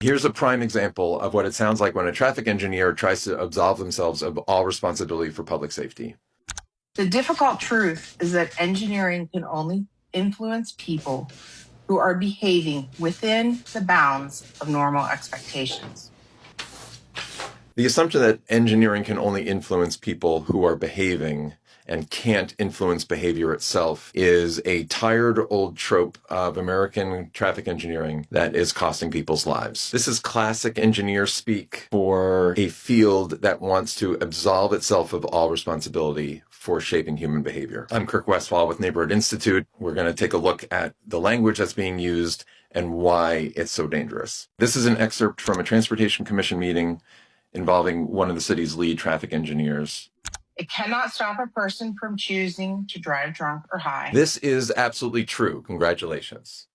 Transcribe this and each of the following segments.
Here's a prime example of what it sounds like when a traffic engineer tries to absolve themselves of all responsibility for public safety. The difficult truth is that engineering can only influence people who are behaving within the bounds of normal expectations. The assumption that engineering can only influence people who are behaving and can't influence behavior itself is a tired old trope of American traffic engineering that is costing people's lives. This is classic engineer speak for a field that wants to absolve itself of all responsibility for shaping human behavior. I'm Kirk Westphal with Neighborhood Institute. We're going to take a look at the language that's being used and why it's so dangerous. This is an excerpt from a Transportation Commission meeting involving one of the city's lead traffic engineers. It cannot stop a person from choosing to drive drunk or high. This is absolutely true. Congratulations.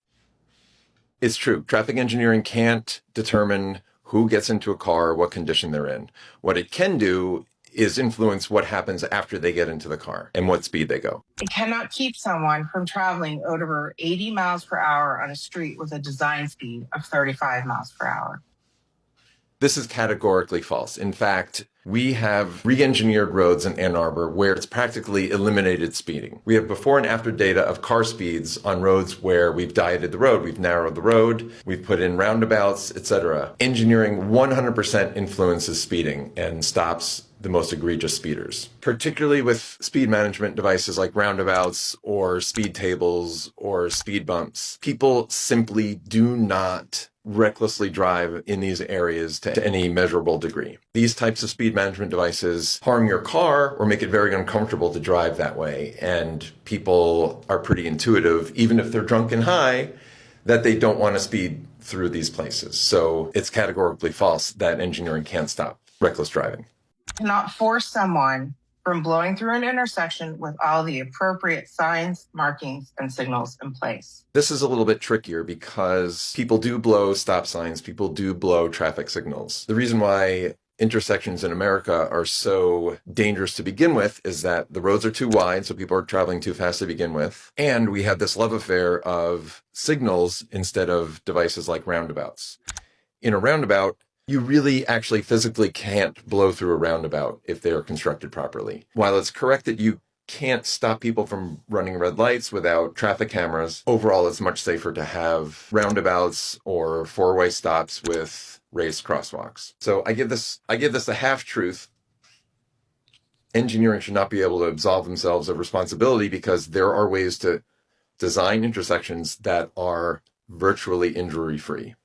It's true. Traffic engineering can't determine who gets into a car, what condition they're in. What it can do is influence what happens after they get into the car and what speed they go. It cannot keep someone from traveling over 80 miles per hour on a street with a design speed of 35 miles per hour. This is categorically false. In fact, we have re-engineered roads in Ann Arbor where it's practically eliminated speeding. We have before and after data of car speeds on roads where we've dieted the road, we've narrowed the road, we've put in roundabouts, etc. Engineering 100% influences speeding and stops the most egregious speeders, particularly with speed management devices like roundabouts or speed tables or speed bumps. People simply do not recklessly drive in these areas to any measurable degree. These types of speed management devices harm your car or make it very uncomfortable to drive that way. And people are pretty intuitive, even if they're drunk and high, that they don't want to speed through these places. So it's categorically false that engineering can't stop reckless driving. Cannot force someone from blowing through an intersection with all the appropriate signs, markings, and signals in place. This is a little bit trickier because people do blow stop signs, people do blow traffic signals. The reason why intersections in America are so dangerous to begin with is that the roads are too wide, so people are traveling too fast to begin with. And we have this love affair of signals instead of devices like roundabouts. In a roundabout, you really actually physically can't blow through a roundabout if they are constructed properly. While it's correct that you can't stop people from running red lights without traffic cameras, overall it's much safer to have roundabouts or four-way stops with raised crosswalks. So I give this a half-truth. Engineering should not be able to absolve themselves of responsibility because there are ways to design intersections that are virtually injury-free.